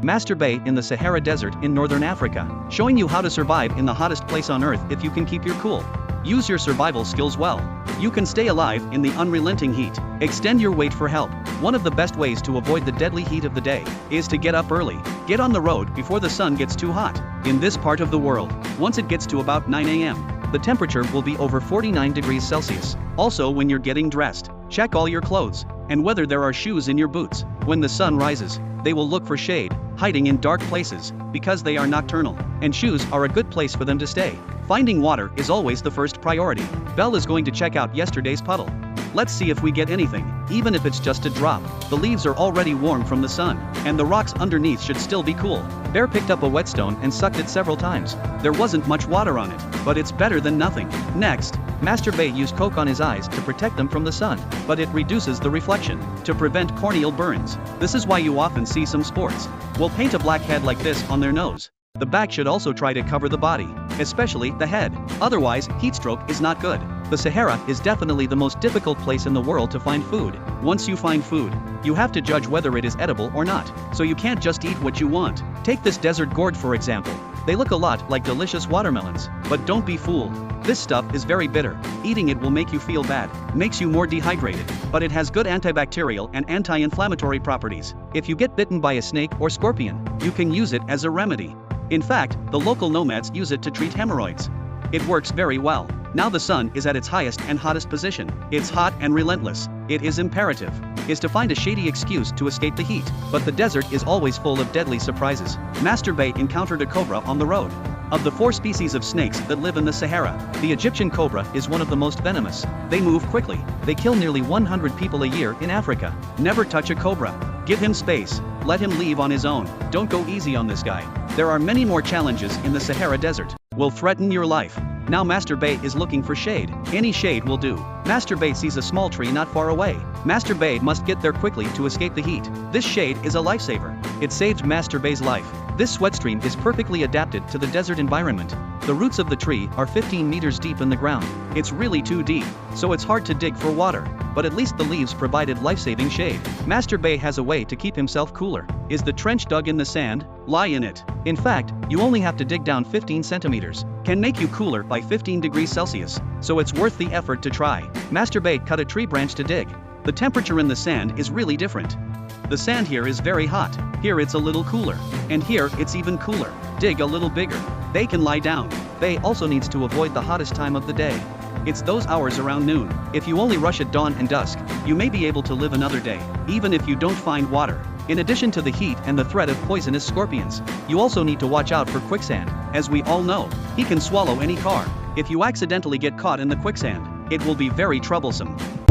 Master Bay in the Sahara Desert in northern Africa, showing you how to survive in the hottest place on earth if you can keep your cool. Use your survival skills well. You can stay alive in the unrelenting heat. Extend your wait for help. One of the best ways to avoid the deadly heat of the day is to get up early. Get on the road before the sun gets too hot. In this part of the world, once it gets to about 9 a.m., the temperature will be over 49 degrees Celsius. Also, when you're getting dressed, check all your clothes and whether there are shoes in your boots. When the sun rises, they will look for shade, hiding in dark places, because they are nocturnal, and shoes are a good place for them to stay. Finding water is always the first priority. Belle is going to check out yesterday's puddle. Let's see if we get anything, even if it's just a drop. The leaves are already warm from the sun, and the rocks underneath should still be cool. Bear picked up a whetstone and sucked it several times. There wasn't much water on it, but it's better than nothing. Next, Master Bay used coke on his eyes to protect them from the sun, but it reduces the reflection to prevent corneal burns. This is why you often see some sports will paint a black head like this on their nose. The back should also try to cover the body, especially the head. Otherwise, heatstroke is not good. The Sahara is definitely the most difficult place in the world to find food. Once you find food, you have to judge whether it is edible or not, so you can't just eat what you want. Take this desert gourd for example. They look a lot like delicious watermelons, but don't be fooled. This stuff is very bitter. Eating it will make you feel bad, makes you more dehydrated, but it has good antibacterial and anti-inflammatory properties. If you get bitten by a snake or scorpion, you can use it as a remedy. In fact, the local nomads use it to treat hemorrhoids. It works very well. Now the sun is at its highest and hottest position. It's hot and relentless. It is imperative is to find a shady excuse to escape the heat, but the desert is always full of deadly surprises. Master Bay encountered a cobra on the road. Of the 4 species of snakes that live in the Sahara, the Egyptian cobra is one of the most venomous. They move quickly. They kill nearly 100 people a year in Africa. Never touch a cobra. Give him space. Let him leave on his own. Don't go easy on this guy. There are many more challenges in the Sahara Desert. Will threaten your life. Now Master Bay is looking for shade. Any shade will do. Master Bay sees a small tree not far away. Master Bay must get there quickly to escape the heat. This shade is a lifesaver. It saved Master Bay's life. This sweat stream is perfectly adapted to the desert environment. The roots of the tree are 15 meters deep in the ground. It's really too deep, so it's hard to dig for water, but at least the leaves provided life-saving shade. Master Bay has a way to keep himself cooler. Is the trench dug in the sand? Lie in it. In fact, you only have to dig down 15 centimeters. Can make you cooler by 15 degrees Celsius, so it's worth the effort to try. Master Bay cut a tree branch to dig. The temperature in the sand is really different. The sand here is very hot, here it's a little cooler, and here it's even cooler. Dig a little bigger. They can lie down. Bay also needs to avoid the hottest time of the day. It's those hours around noon. If you only rush at dawn and dusk, you may be able to live another day, even if you don't find water. In addition to the heat and the threat of poisonous scorpions, you also need to watch out for quicksand. As we all know, he can swallow any car. If you accidentally get caught in the quicksand, it will be very troublesome.